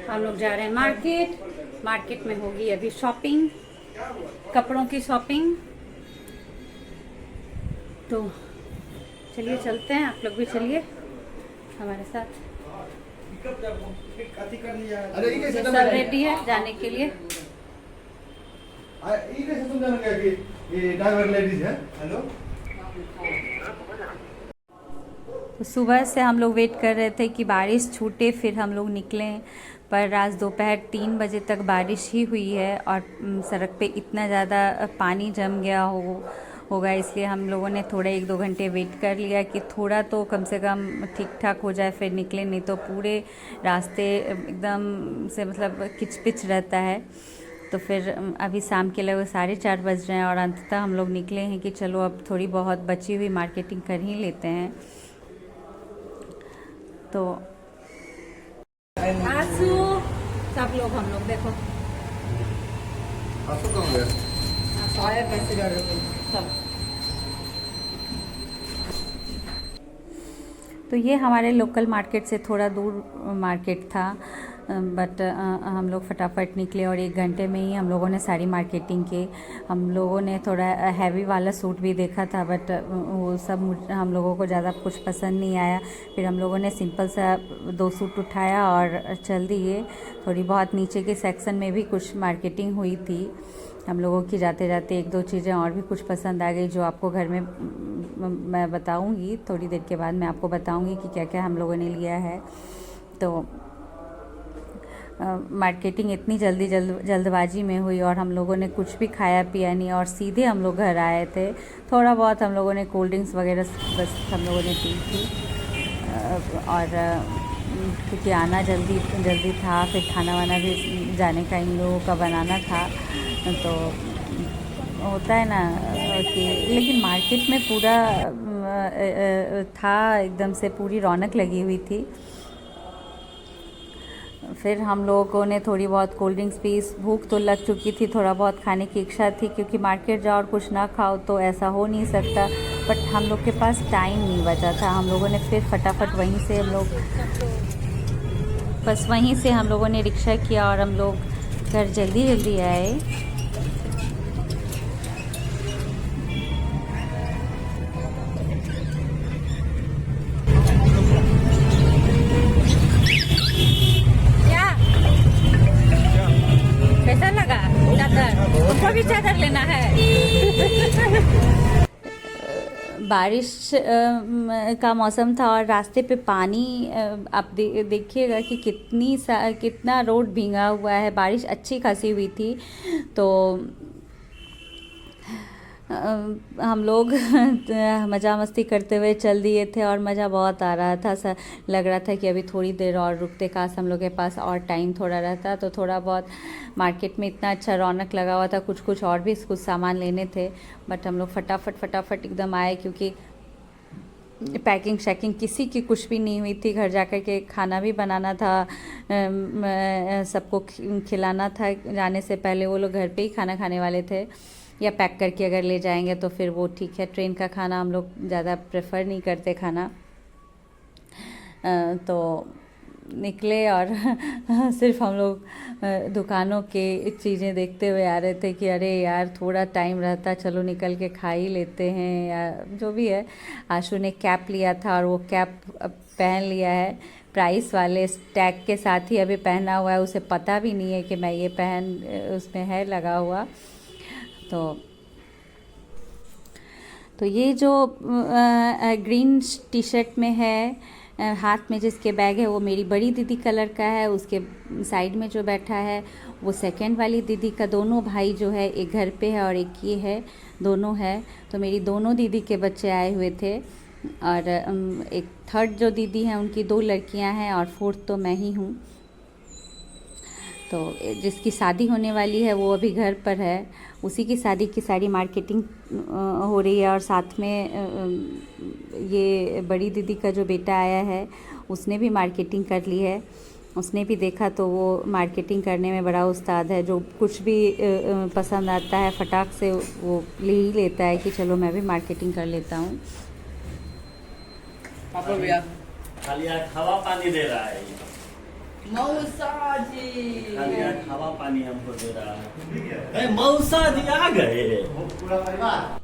हम लोग जा रहे हैं मार्केट। मार्केट में होगी अभी शॉपिंग, कपड़ों की शॉपिंग। तो चलिए चलते हैं, आप लोग भी चलिए हमारे साथ। सब रेडी है जाने के लिए। तो सुबह से हम लोग वेट कर रहे थे कि बारिश छूटे फिर हम लोग निकलें, पर आज दोपहर 3 बजे तक बारिश ही हुई है और सड़क पे इतना ज़्यादा पानी जम गया होगा, इसलिए हम लोगों ने थोड़ा 1-2 घंटे वेट कर लिया कि थोड़ा तो कम से कम ठीक ठाक हो जाए फिर निकले, नहीं तो पूरे रास्ते एकदम से मतलब किचपिच रहता है। तो फिर अभी शाम के लगभग 4:30 बज रहे हैं और अंततः हम लोग निकले हैं कि चलो अब थोड़ी बहुत बची हुई मार्केटिंग कर ही लेते हैं। तो आंसू सब लोग हम लोग देखो सब। तो ये हमारे लोकल मार्केट से थोड़ा दूर मार्केट था, बट हम लोग फटाफट निकले और 1 घंटे में ही हम लोगों ने सारी मार्केटिंग की। हम लोगों ने थोड़ा हैवी वाला सूट भी देखा था, बट वो सब हम लोगों को ज़्यादा कुछ पसंद नहीं आया। फिर हम लोगों ने सिंपल सा 2 सूट उठाया और चल दिए। थोड़ी बहुत नीचे के सेक्शन में भी कुछ मार्केटिंग हुई थी हम लोगों की। जाते जाते 1-2 चीज़ें और भी कुछ पसंद आ गई, जो आपको घर में मैं बताऊंगी थोड़ी देर के बाद। मैं आपको बताऊंगी कि क्या क्या हम लोगों ने लिया है। तो मार्केटिंग इतनी जल्दबाजी में हुई और हम लोगों ने कुछ भी खाया पिया नहीं और सीधे हम लोग घर आए थे। थोड़ा बहुत हम लोगों ने कोल्ड ड्रिंक्स वगैरह बस हम लोगों ने पी थी, और क्योंकि आना जल्दी था, फिर खाना वाना भी जाने का इन लोगों का बनाना था। तो होता है ना कि, लेकिन मार्केट में पूरा था, एकदम से पूरी रौनक लगी हुई थी। फिर हम लोगों ने थोड़ी बहुत कोल्ड ड्रिंक्स पी। भूख तो लग चुकी थी, थोड़ा बहुत खाने की इच्छा थी, क्योंकि मार्केट जाओ और कुछ ना खाओ तो ऐसा हो नहीं सकता। बट हम लोग के पास टाइम नहीं बचा था। हम लोगों ने फिर फटाफट वहीं से हम लोगों ने रिक्शा किया और हम लोग घर जल्दी आए। कैसा लगा चादर? उसको भी चादर लेना है। बारिश का मौसम था और रास्ते पे पानी, आप देखिएगा कि कितना रोड भीगा हुआ है। बारिश अच्छी खासी हुई थी। तो हम लोग मज़ा मस्ती करते हुए चल दिए थे और मज़ा बहुत आ रहा था। लग रहा था कि अभी थोड़ी देर और रुकते, काश हम लोग के पास और टाइम थोड़ा रहता। तो थोड़ा बहुत मार्केट में इतना अच्छा रौनक लगा हुआ था, कुछ और भी कुछ सामान लेने थे, बट हम लोग फटाफट एकदम आए, क्योंकि पैकिंग शैकिंग किसी की कुछ भी नहीं हुई थी। घर जाकर के खाना भी बनाना था, सबको खिलाना था। जाने से पहले वो लोग घर पे ही खाना खाने वाले थे, या पैक करके अगर ले जाएंगे तो फिर वो ठीक है। ट्रेन का खाना हम लोग ज़्यादा प्रेफर नहीं करते खाना। तो निकले और सिर्फ हम लोग दुकानों के चीज़ें देखते हुए आ रहे थे कि अरे यार थोड़ा टाइम रहता, चलो निकल के खा ही लेते हैं, या जो भी है। आशु ने कैप लिया था और वो कैप पहन लिया है, प्राइस वाले टैग के साथ ही अभी पहना हुआ है। उसे पता भी नहीं है कि मैं ये उसमें है लगा हुआ। तो ये जो ग्रीन टी शर्ट में है, हाथ में जिसके बैग है, वो मेरी बड़ी दीदी कलर का है। उसके साइड में जो बैठा है वो सेकंड वाली दीदी का। दोनों भाई जो है, एक घर पे है और एक ये है, दोनों है। तो मेरी दोनों दीदी के बच्चे आए हुए थे, और एक थर्ड जो दीदी हैं उनकी 2 लड़कियां हैं और 4th तो मैं ही हूँ। तो जिसकी शादी होने वाली है वो अभी घर पर है, उसी की शादी की सारी मार्केटिंग हो रही है। और साथ में ये बड़ी दीदी का जो बेटा आया है उसने भी मार्केटिंग कर ली है। उसने भी देखा तो वो मार्केटिंग करने में बड़ा उस्ताद है। जो कुछ भी पसंद आता है फटाक से वो ले ही लेता है कि चलो मैं भी मार्केटिंग कर लेता हूँ। खाली आज हवा पानी दे रहा है, मौसा जी खाली आज हवा पानी हमको दे रहा है। मौसा जी आ गए। पूरा परिवार।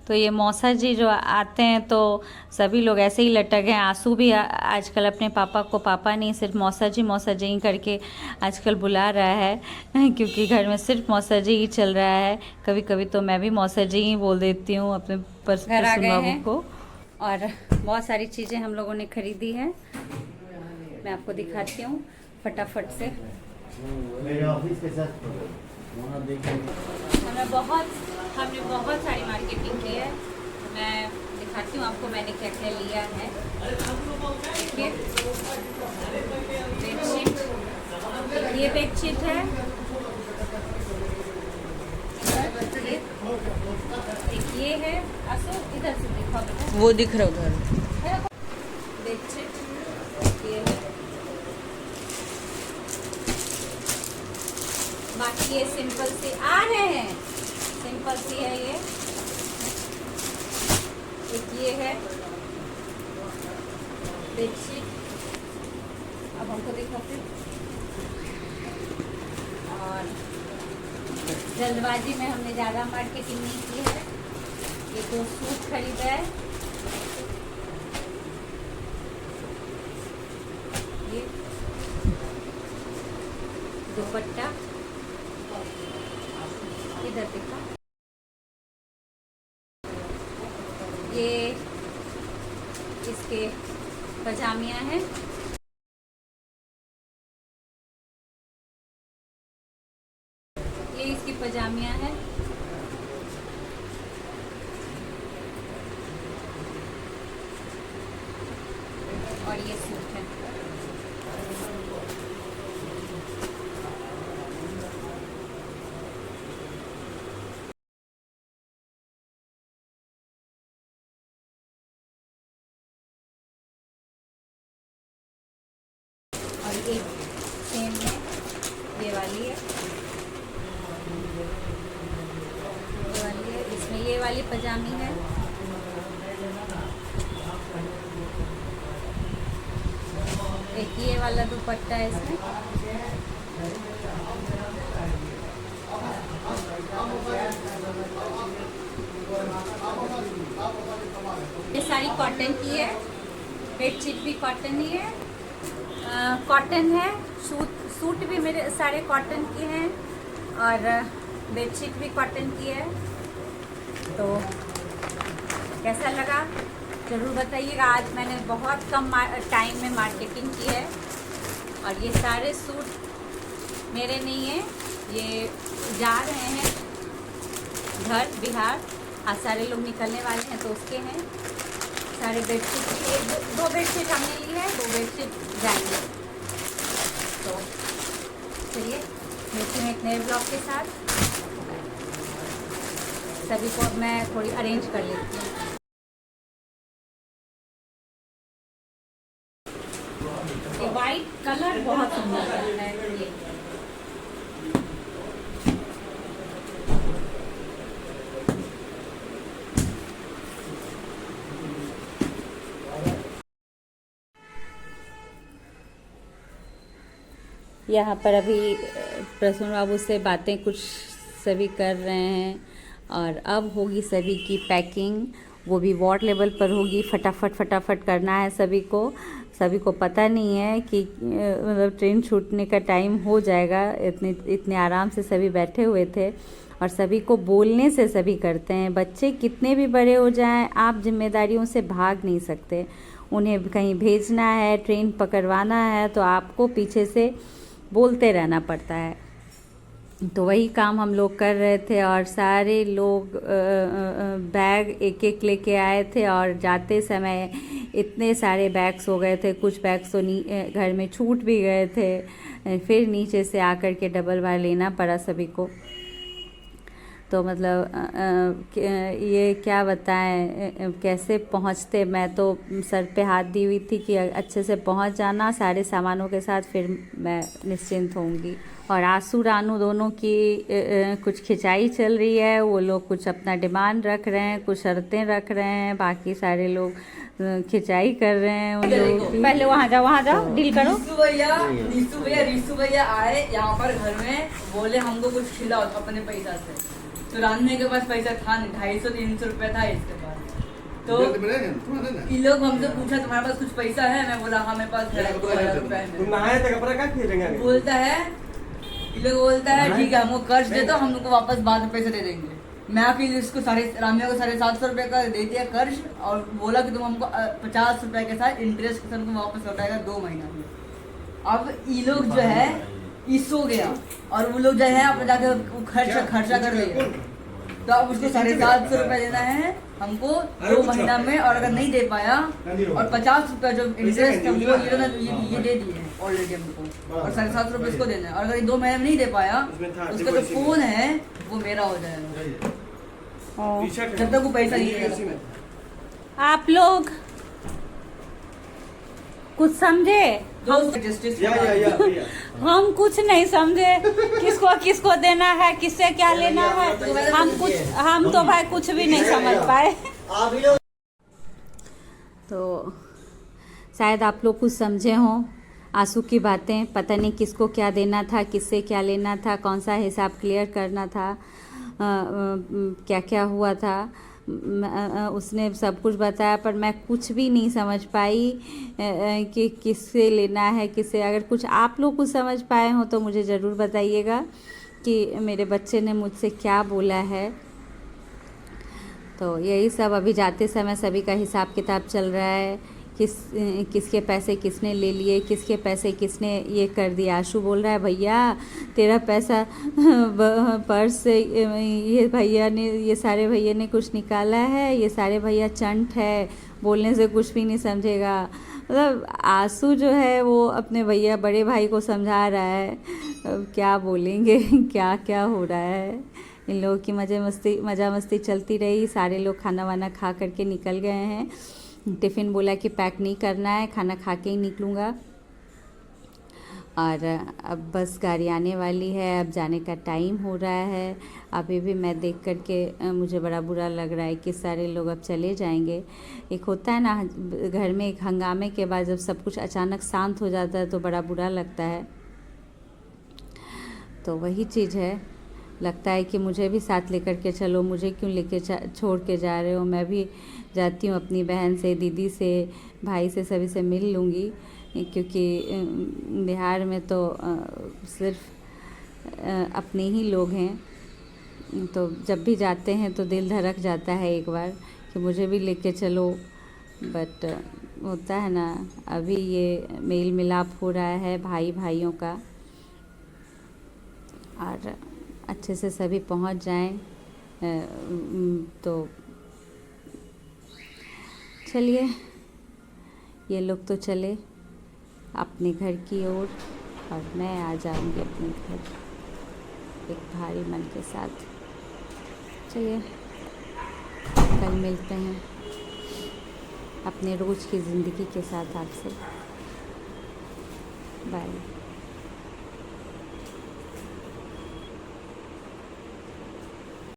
तो ये मौसा जी जो आते हैं तो सभी लोग ऐसे ही लटक हैं। आंसू भी आजकल अपने पापा को पापा नहीं सिर्फ मौसा जी ही करके आजकल बुला रहा है क्योंकि घर में सिर्फ मौसा जी ही चल रहा है। कभी कभी तो मैं भी मौसा जी ही बोल देती हूँ अपने घर आ गए बाबू हैं को। और बहुत सारी चीज़ें हम लोगों ने खरीदी है, मैं आपको दिखाती हूँ फटाफट से। मेरे ऑफिस के साथ वहाँ देखेंगे। हमने बहुत सारी मार्केटिंग की है। मैं दिखाती हूँ आपको मैंने क्या क्या लिया है। देखिए बेडशीट, ये बेडशीट है, एक ये है। आसो इधर से देखो बेटा, वो दिख रहा उधर। बेडशीट ये है। बाकी ये सिंपल सी आ रहे हैं, सिंपल सी है ये। एक ये है बेडशीट, अब हमको देखो फिर। और जल्दबाजी में हमने ज़्यादा मार्केटिंग नहीं की है। ये 2 सूट खरीदा है, ये दुपट्टा इधर देखा, ये इसके पजामियाँ हैं, ये इसकी पजामियाँ हैं। और ये सूट है। और एक सेम में ये वाली है, ये वाली है, इसमें ये वाली पजामी है। एक ये वाला दुपट्टा है इसमें। ये सारी कॉटन की है, बेडशीट भी कॉटन ही है, कॉटन है। सूट भी मेरे सारे कॉटन के हैं और बेडशीट भी कॉटन की है। तो कैसा लगा ज़रूर बताइएगा। आज मैंने बहुत कम टाइम में मार्केटिंग की है और ये सारे सूट मेरे नहीं हैं, ये जा रहे हैं घर बिहार। आज सारे लोग निकलने वाले हैं तो उसके हैं। सारे बेडशीट, 2 बेडशीट हमने ली है, 2 बेडशीट जाएंगे। तो चलिए मिलती हूँ एक नए ब्लॉग के साथ। सभी को अब मैं थोड़ी अरेंज कर लेती हूँ। ये वाइट कलर बहुत सुंदर लगता है। ये यहाँ पर अभी प्रसून बाबू से बातें कुछ सभी कर रहे हैं और अब होगी सभी की पैकिंग, वो भी वार्ड लेवल पर होगी। फटाफट करना है सभी को पता नहीं है कि मतलब ट्रेन छूटने का टाइम हो जाएगा। इतने आराम से सभी बैठे हुए थे और सभी को बोलने से सभी करते हैं। बच्चे कितने भी बड़े हो जाएं, आप जिम्मेदारियों से भाग नहीं सकते। उन्हें कहीं भेजना है, ट्रेन पकड़वाना है तो आपको पीछे से बोलते रहना पड़ता है। तो वही काम हम लोग कर रहे थे और सारे लोग बैग एक एक लेके आए थे और जाते समय इतने सारे बैग्स हो गए थे। कुछ बैग्स तो घर में छूट भी गए थे, फिर नीचे से आकर के डबल बार लेना पड़ा सभी को। तो मतलब ये क्या बताएं कैसे पहुंचते। मैं तो सर पे हाथ दी हुई थी कि अच्छे से पहुंच जाना सारे सामानों के साथ, फिर मैं निश्चिंत होंगी। और आंसू रानू दोनों की कुछ खिंचाई चल रही है। वो लोग कुछ अपना डिमांड रख रहे हैं, कुछ शर्तें रख रहे हैं, बाकी सारे लोग खिंचाई कर रहे हैं उन लोगों की। पहले वहाँ जाओ डील करो। रिसू भैया आए यहाँ पर घर में, बोले हमको कुछ खिलाओ अपने पैसा से। तो रान्ने के पास पैसा था नहीं, 250-300 रुपया था इसके पास। तो इन लोग हमसे पूछा तुम्हारे पास कुछ पैसा है? मैं बोला हाँ मेरे पास है, 2000 रुपया है। बोलता है, इन लोग बोलता है ठीक है हमको कर्ज दे दो, हम लोग को वापस बाद में पैसे दे देंगे। मैं आके इसको रामिया को 750 रुपये का दे दिया कर्ज, और बोला कि तुम हमको 50 रुपए के साथ इंटरेस्ट के साथ तुम वापस लौटाएगा 2 महीना में। अब ये लोग जो है ये सो गया, और वो लोग जो है अपने जाके खर्चा कर लिया। तो अब उसको 750 रुपये देना है हमको 2 महीना में, और अगर नहीं दे पाया और 50 रुपया जो इंटरेस्ट है वो ये दे दिए हैं ऑलरेडी हमको, और 750 रुपये इसको देना है। और अगर 2 महीने में नहीं दे पाया उसका जो फोन है वो मेरा हो जाएगा, जब तक वो पैसा नहीं देगा। आप लोग कुछ समझे? हम कुछ नहीं समझे, किसको देना है, किससे क्या लेना है, हम तो भाई कुछ भी नहीं समझ पाए। तो शायद आप लोग कुछ समझे हों आंसू की बातें। पता नहीं किसको क्या देना था, किससे क्या लेना था, कौन सा हिसाब क्लियर करना था, क्या क्या हुआ था, उसने सब कुछ बताया, पर मैं कुछ भी नहीं समझ पाई कि किससे लेना है, किससे। अगर कुछ आप लोग कुछ समझ पाए हो तो मुझे ज़रूर बताइएगा कि मेरे बच्चे ने मुझसे क्या बोला है। तो यही सब अभी जाते समय सभी का हिसाब किताब चल रहा है, किसके पैसे किसने ले लिए, किसके पैसे किसने ये कर दिया। आशु बोल रहा है भैया तेरा पैसा पर्स से ये भैया ने, ये सारे भैया ने कुछ निकाला है, ये सारे भैया चंट है, बोलने से कुछ भी नहीं समझेगा। मतलब आशु जो है वो अपने भैया बड़े भाई को समझा रहा है। अब क्या बोलेंगे, क्या क्या हो रहा है। इन लोगों की मज़ा मस्ती चलती रही। सारे लोग खाना वाना खा करके निकल गए हैं। टिफ़िन बोला कि पैक नहीं करना है, खाना खा के ही निकलूँगा। और अब बस गाड़ी आने वाली है, अब जाने का टाइम हो रहा है। अभी भी मैं देख कर के मुझे बड़ा बुरा लग रहा है कि सारे लोग अब चले जाएंगे। एक होता है ना घर में एक हंगामे के बाद जब सब कुछ अचानक शांत हो जाता है तो बड़ा बुरा लगता है। तो वही चीज़ है, लगता है कि मुझे भी साथ लेकर के चलो, मुझे क्यों लेके छोड़ के जा रहे हो। मैं भी जाती हूँ अपनी बहन से, दीदी से, भाई से, सभी से मिल लूँगी, क्योंकि बिहार में तो सिर्फ अपने ही लोग हैं। तो जब भी जाते हैं तो दिल धड़क जाता है एक बार कि मुझे भी लेके चलो। बट होता है ना, अभी ये मेल मिलाप हो रहा है भाई भाइयों का, और अच्छे से सभी पहुंच जाएं। तो चलिए, ये लोग तो चले अपने घर की ओर, और मैं आ जाऊंगी अपने घर एक भारी मन के साथ। चलिए, कल मिलते हैं अपने रोज़ की ज़िंदगी के साथ आपसे। बाय।